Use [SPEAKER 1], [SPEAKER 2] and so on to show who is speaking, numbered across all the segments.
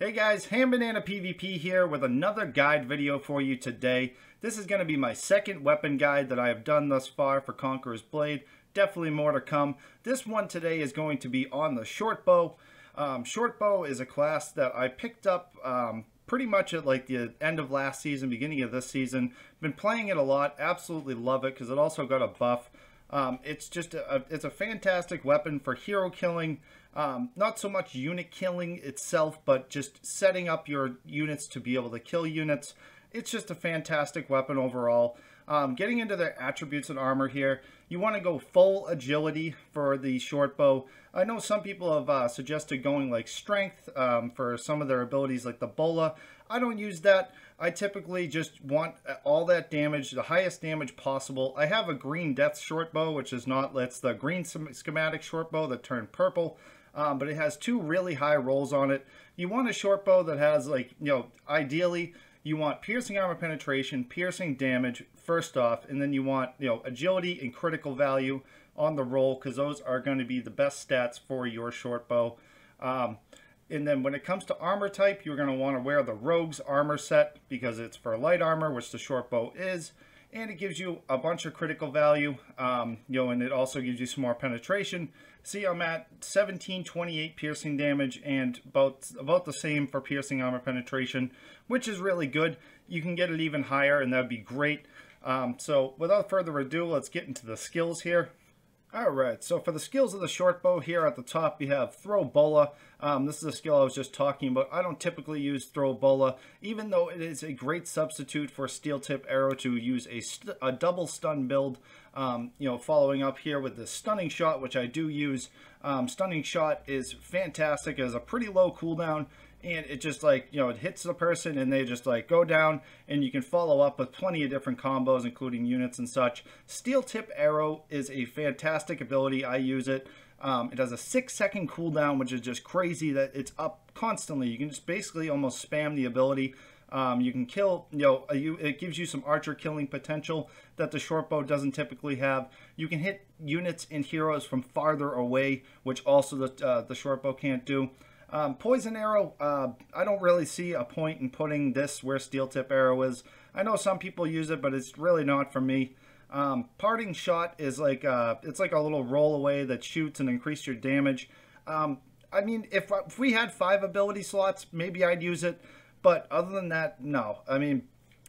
[SPEAKER 1] Hey guys, HandBananaPvP here with another guide video for you today. This is going to be my second weapon guide that I have done thus far for Conqueror's Blade. Definitely more to come. This one today is going to be on the Shortbow. Shortbow is a class that I picked up pretty much at like the end of last season, beginning of this season. Been playing it a lot, absolutely love it because it also got a buff. It's a fantastic weapon for hero killing. Not so much unit killing itself, but just setting up your units to be able to kill units. It's just a fantastic weapon overall. Getting into the attributes and armor here, you want to go full agility for the Shortbow. I know some people have suggested going like strength for some of their abilities like the bola. I don't use that. I typically just want all that damage, the highest damage possible. I have a green death Shortbow, which is not, it's the green schematic Shortbow that turned purple. But it has two really high rolls on it. You want a Shortbow that has, like, ideally you want piercing armor penetration, piercing damage first off, and then you want, agility and critical value on the roll, because those are going to be the best stats for your Shortbow. And then when it comes to armor type, you're going to want to wear the Rogue's armor set because it's for light armor, which the Shortbow is. And it gives you a bunch of critical value, and it also gives you some more penetration. See, I'm at 1728 piercing damage and about the same for piercing armor penetration, which is really good. You can get it even higher, and that'd be great. So without further ado, let's get into the skills here. Alright, so for the skills of the Shortbow, here at the top we have Throw Bola. This is a skill I was just talking about. I don't typically use Throw Bola, even though it is a great substitute for Steeltip Arrow to use a double stun build. Following up here with the Stunning Shot, which I do use. Stunning Shot is fantastic. It has a pretty low cooldown, and it just it hits the person and they just go down, and you can follow up with plenty of different combos, including units and such. Steeltip Arrow is a fantastic ability. I use it. It has a 6-second cooldown, which is just crazy that it's up constantly. You can just basically almost spam the ability. You can kill, it gives you some archer killing potential that the Shortbow doesn't typically have. You can hit units and heroes from farther away, which also the Shortbow can't do. Poison Arrow, I don't really see a point in putting this where Steeltip Arrow is. I know some people use it, but it's really not for me. Parting Shot is it's like a little roll away that shoots and increase your damage. I mean, if we had 5 ability slots, maybe I'd use it. But other than that, no. I mean,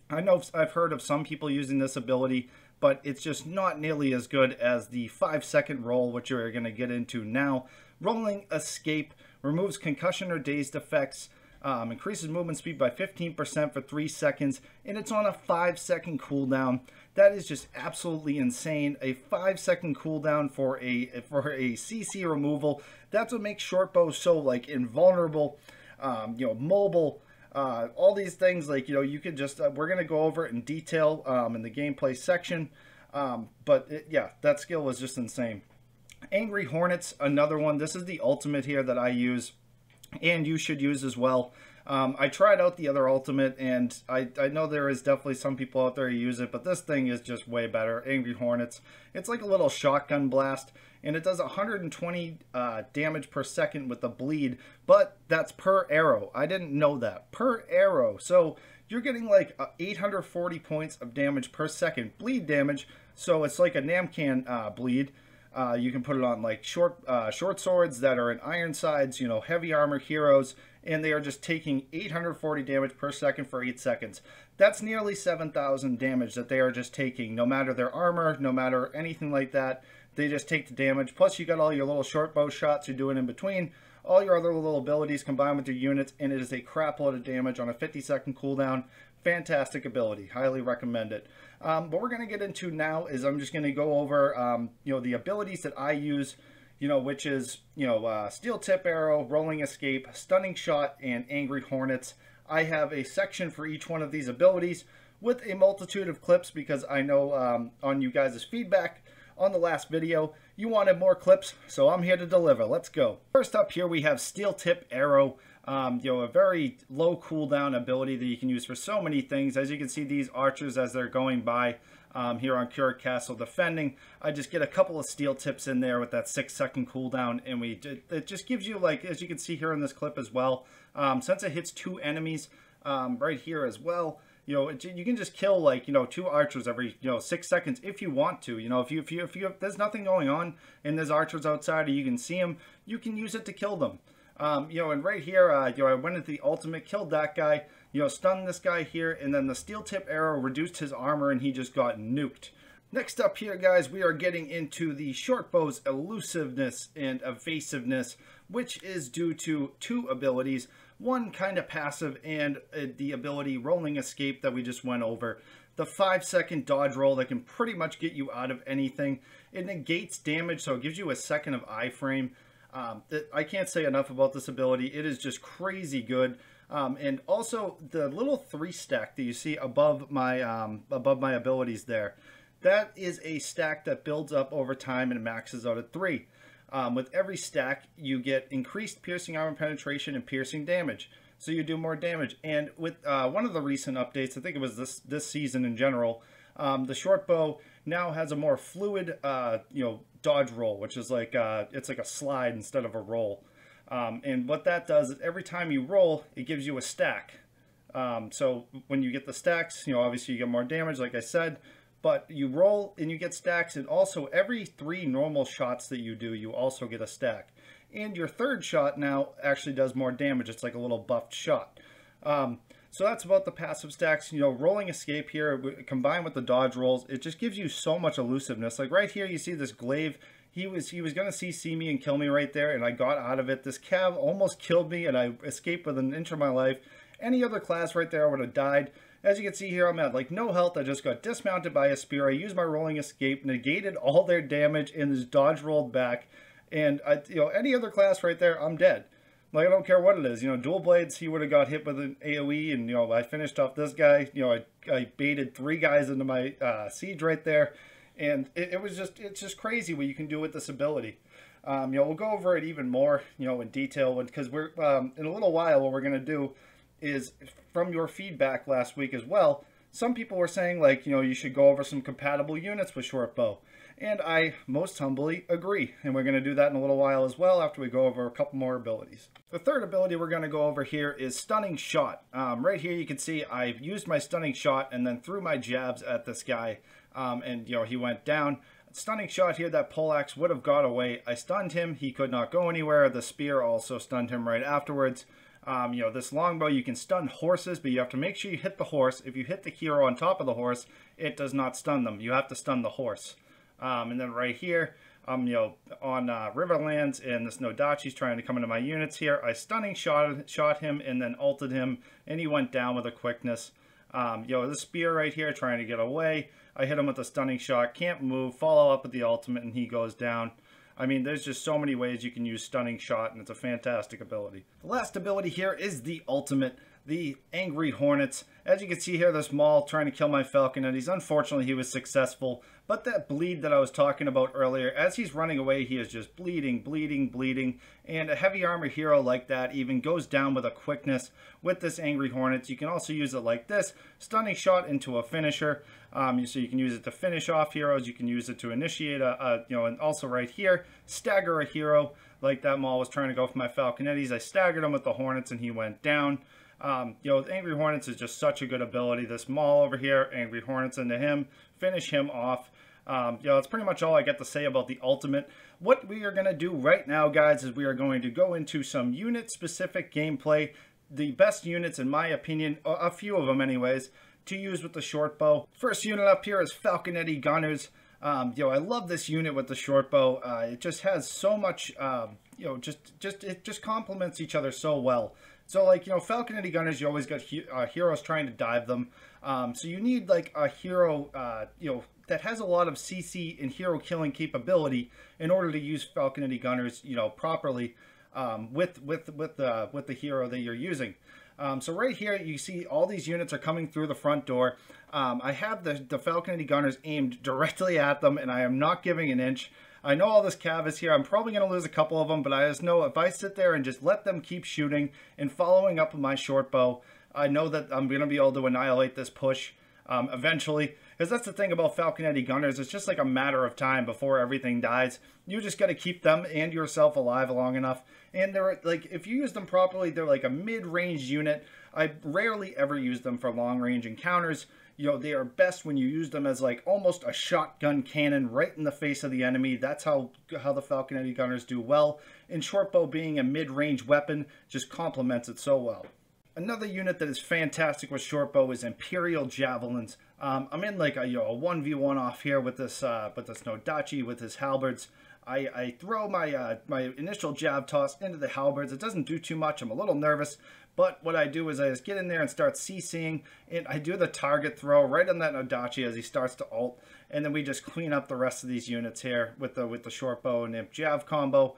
[SPEAKER 1] I know I've heard of some people using this ability, but it's just not nearly as good as the 5-second roll, which we're going to get into now. Rolling Escape removes concussion or dazed effects, increases movement speed by 15% for 3 seconds, and it's on a 5-second cooldown. That is just absolutely insane. A 5-second cooldown for a CC removal. That's what makes Shortbow so invulnerable, mobile. All these things, you could just, we're going to go over it in detail in the gameplay section, yeah, that skill was just insane. Angry Hornets, another one. This is the ultimate here that I use, and you should use as well. I tried out the other ultimate, and I know there is definitely some people out there who use it, but this thing is just way better. Angry Hornets. It's like a little shotgun blast, and it does 120 damage per second with the bleed, but that's per arrow. I didn't know that. Per arrow. So you're getting 840 points of damage per second bleed damage, so it's like a Namcan bleed. You can put it on short swords that are in iron sides, heavy armor heroes, and they are just taking 840 damage per second for 8 seconds. That's nearly 7,000 damage that they are just taking, no matter their armor, no matter anything like that. They just take the damage. Plus you got all your little Shortbow shots you're doing in between, all your other little abilities combined with your units, and it is a crap load of damage on a 50-second cooldown. Fantastic ability. Highly recommend it. What we're going to get into now is I'm just going to go over, the abilities that I use, which is, Steeltip Arrow, Rolling Escape, Stunning Shot, and Angry Hornets. I have a section for each one of these abilities with a multitude of clips because I know on you guys' feedback on the last video, you wanted more clips, so I'm here to deliver. Let's go. First up here we have Steeltip Arrow. You know, a very low cooldown ability that you can use for so many things. As you can see, these archers, as they're going by here on Cure Castle defending, I just get a couple of steel tips in there with that 6-second cooldown, and it just gives you, like, as you can see here in this clip as well, since it hits 2 enemies right here as well, you know, you can just kill, like, you know, 2 archers every, you know, 6 seconds if you want to. You know, if there's nothing going on and there's archers outside or you can see them, you can use it to kill them. You know, and right here, you know, I went into the ultimate, killed that guy, you know, stunned this guy here, and then the Steeltip Arrow reduced his armor and he just got nuked. Next up here, guys, we are getting into the Shortbow's elusiveness and evasiveness, which is due to 2 abilities. One kind of passive, and the ability Rolling Escape that we just went over. The 5-second dodge roll that can pretty much get you out of anything. It negates damage, so it gives you a second of iframe. I can't say enough about this ability. It is just crazy good. And also the little 3 stack that you see above my abilities there, that is a stack that builds up over time and maxes out at 3. With every stack, you get increased piercing armor penetration and piercing damage, so you do more damage. And with one of the recent updates, I think it was this season in general, the Shortbow now has a more fluid, you know, dodge roll, which is like it's like a slide instead of a roll. And what that does is every time you roll, it gives you a stack. So when you get the stacks, you know, obviously you get more damage, like I said. But you roll and you get stacks, and also every 3 normal shots that you do, you also get a stack. And your 3rd shot now actually does more damage. It's like a little buffed shot. So that's about the passive stacks. You know, Rolling Escape here, combined with the dodge rolls, it just gives you so much elusiveness. Like right here, you see this glaive. He was going to see me and kill me right there, and I got out of it. This cav almost killed me, and I escaped with an inch of my life. Any other class right there, I would have died. As you can see here, I'm at like no health. I just got dismounted by a spear. I used my Rolling Escape, negated all their damage, and just dodge rolled back. And you know, any other class right there, I'm dead. Like, I don't care what it is. You know, Dual Blades, he would have got hit with an AoE, and you know, I finished off this guy. You know, I baited 3 guys into my siege right there, and it's just crazy what you can do with this ability. You know, we'll go over it even more, you know, in detail, because we're in a little while. What we're gonna do is, from your feedback last week as well, some people were saying, like, you know, you should go over some compatible units with Shortbow. And I most humbly agree. And we're going to do that in a little while as well after we go over a couple more abilities. The 3rd ability we're going to go over here is Stunning Shot. Right here you can see I've used my Stunning Shot and then threw my jabs at this guy. And, you know, he went down. Stunning Shot here, that poleaxe would have got away. I stunned him. He could not go anywhere. The spear also stunned him right afterwards. You know, this longbow, you can stun horses, but you have to make sure you hit the horse. If you hit the hero on top of the horse, it does not stun them. You have to stun the horse. And then right here, you know, on Riverlands, and this Nodachi's trying to come into my units here, I stunning shot him and then ulted him, and he went down with a quickness. You know, the spear right here trying to get away. I hit him with a stunning shot, can't move, follow up with the ultimate, and he goes down. I mean, there's just so many ways you can use Stunning Shot, and it's a fantastic ability. The last ability here is the ultimate, the Angry Hornets. As you can see here, this Maul trying to kill my Falconettis. Unfortunately, he was successful, but that bleed that I was talking about earlier, as he's running away, he is just bleeding, bleeding, bleeding, and a heavy armor hero like that even goes down with a quickness with this Angry Hornets. You can also use it like this, Stunning Shot into a finisher. So you can use it to finish off heroes, you can use it to initiate you know, and also right here, stagger a hero, like that Maul was trying to go for my Falconettis. I staggered him with the Hornets and he went down. You know, Angry Hornets is just such a good ability. This Maul over here, Angry Hornets into him, finish him off. You know, that's pretty much all I get to say about the ultimate. What we are going to do right now, guys, is we are going to go into some unit-specific gameplay. The best units, in my opinion, a few of them anyways, to use with the Shortbow. First unit up here is Falconetti Gunners. You know, I love this unit with the Shortbow. It just has so much, you know, it just complements each other so well. So, like, you know, Falconetti Gunners, you always got heroes trying to dive them. So you need, like, a hero, you know, that has a lot of CC and hero killing capability in order to use Falconetti Gunners, you know, properly with the hero that you're using. So right here, you see all these units are coming through the front door. I have the Falconetti Gunners aimed directly at them, and I am not giving an inch. I know all this cav is here. I'm probably going to lose a couple of them, but I just know if I sit there and just let them keep shooting and following up with my shortbow, I know that I'm going to be able to annihilate this push eventually. Because that's the thing about Falconetti Gunners. It's just like a matter of time before everything dies. You just got to keep them and yourself alive long enough. And they're like, if you use them properly, they're like a mid-range unit. I rarely ever use them for long-range encounters. You know, they are best when you use them as like almost a shotgun cannon right in the face of the enemy. That's how the Falconetti Gunners do well. And Shortbow being a mid-range weapon just complements it so well. Another unit that is fantastic with Shortbow is Imperial Javelins. I'm in like a 1v1 off here with this Nodachi with his halberds. I throw my my initial jab toss into the halberds. It doesn't do too much. I'm a little nervous, but what I do is I just get in there and start CCing, and I do the target throw right on that Nodachi as he starts to ult, and then we just clean up the rest of these units here with the Shortbow and Imp Jav combo.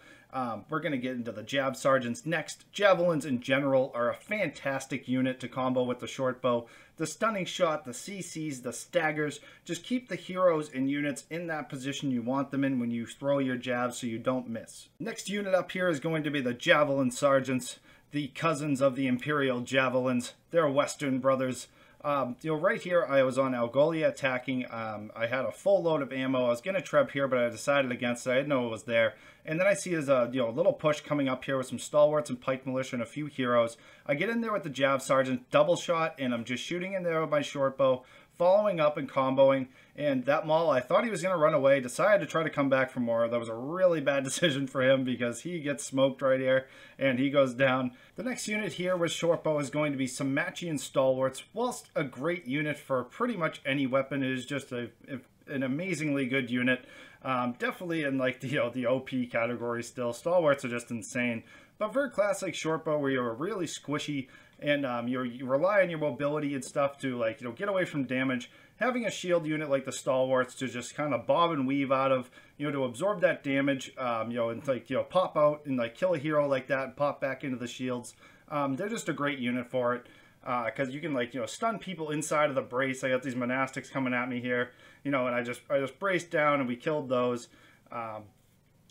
[SPEAKER 1] We're going to get into the Jav Sergeants next. Javelins in general are a fantastic unit to combo with the Shortbow. The stunning shot, the CCs, the staggers, just keep the heroes and units in that position you want them in when you throw your jabs so you don't miss. Next unit up here is going to be the Javelin Sergeants, the cousins of the Imperial Javelins. They're Western brothers. Right here, I was on Algolia attacking. I had a full load of ammo. I was going to treb here, but I decided against it. I didn't know it was there. And then I see there's a little push coming up here with some Stalwarts and Pike Militia and a few heroes. I get in there with the Jav Sergeant, double shot, and I'm just shooting in there with my Shortbow, following up and comboing. And that Maul, I thought he was going to run away, decided to try to come back for more. That was a really bad decision for him because he gets smoked right here and he goes down. The next unit here with Shortbow is going to be Symmachean Stalwarts. Whilst a great unit for pretty much any weapon, it is just an amazingly good unit. Definitely in like the OP category still. Stalwarts are just insane. But for a class like Shortbow where you're really squishy and you rely on your mobility and stuff to get away from damage, having a shield unit like the Stalwarts to just kind of bob and weave out of, to absorb that damage, and pop out and kill a hero like that and pop back into the shields. They're just a great unit for it. Because you can stun people inside of the brace. I got these monastics coming at me here, and I just braced down and we killed those.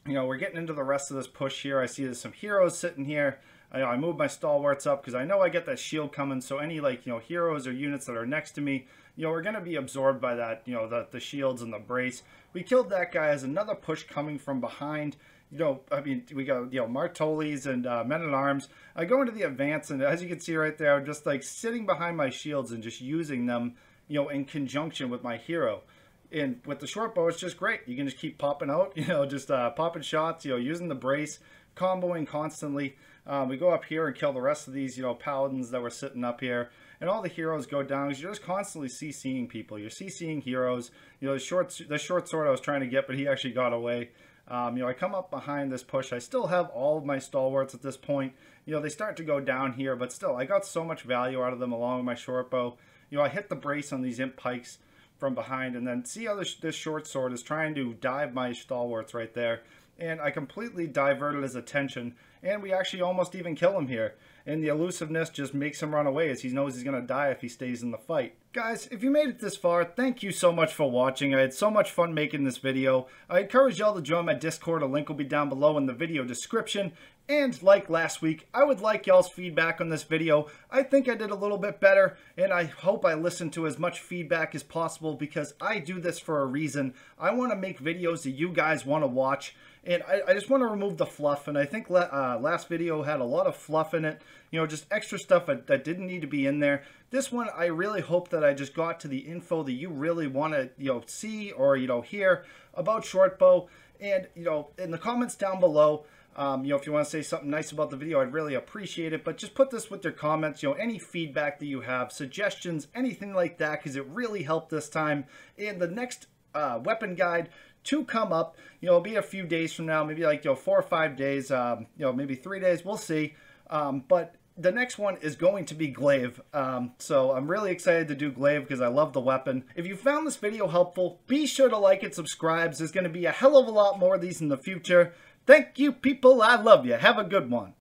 [SPEAKER 1] We're getting into the rest of this push here. I see there's some heroes sitting here. I move my Stalwarts up because I know I get that shield coming. So any heroes or units that are next to me, are going to be absorbed by that, the shields and the brace. We killed that guy as another push coming from behind. We got, Martolis and Men-at-Arms. I go into the advance, and as you can see right there, I'm just sitting behind my shields and just using them, in conjunction with my hero. And with the Shortbow, it's just great. You can just keep popping out, just popping shots, using the brace, comboing constantly. We go up here and kill the rest of these, paladins that were sitting up here. And all the heroes go down because you're just constantly CCing people. You're CCing heroes. The short sword I was trying to get, but he actually got away. I come up behind this push. I still have all of my Stalwarts at this point. They start to go down here, but still, I got so much value out of them along with my Shortbow. I hit the brace on these Imp Pikes from behind, and then see how this short sword is trying to dive my Stalwarts right there. And I completely diverted his attention, and we actually almost even kill him here. And the elusiveness just makes him run away as he knows he's going to die if he stays in the fight. Guys, if you made it this far, thank you so much for watching. I had so much fun making this video. I encourage y'all to join my Discord. A link will be down below in the video description. And like last week, I would like y'all's feedback on this video. I think I did a little bit better, and I hope I listened to as much feedback as possible because I do this for a reason. I want to make videos that you guys want to watch, and I just want to remove the fluff. And I think last video had a lot of fluff in it, just extra stuff that didn't need to be in there. This one, I really hope that I just got to the info that you really want to see or hear about Shortbow. And in the comments down below, if you want to say something nice about the video, I'd really appreciate it. But just put this with your comments, any feedback that you have, suggestions, anything like that, because it really helped this time. And the next weapon guide to come up, it'll be a few days from now, maybe 4 or 5 days, maybe 3 days, we'll see. But the next one is going to be Glaive. So I'm really excited to do Glaive because I love the weapon. If you found this video helpful, be sure to like it, subscribe. There's going to be a hell of a lot more of these in the future. Thank you, people. I love you. Have a good one.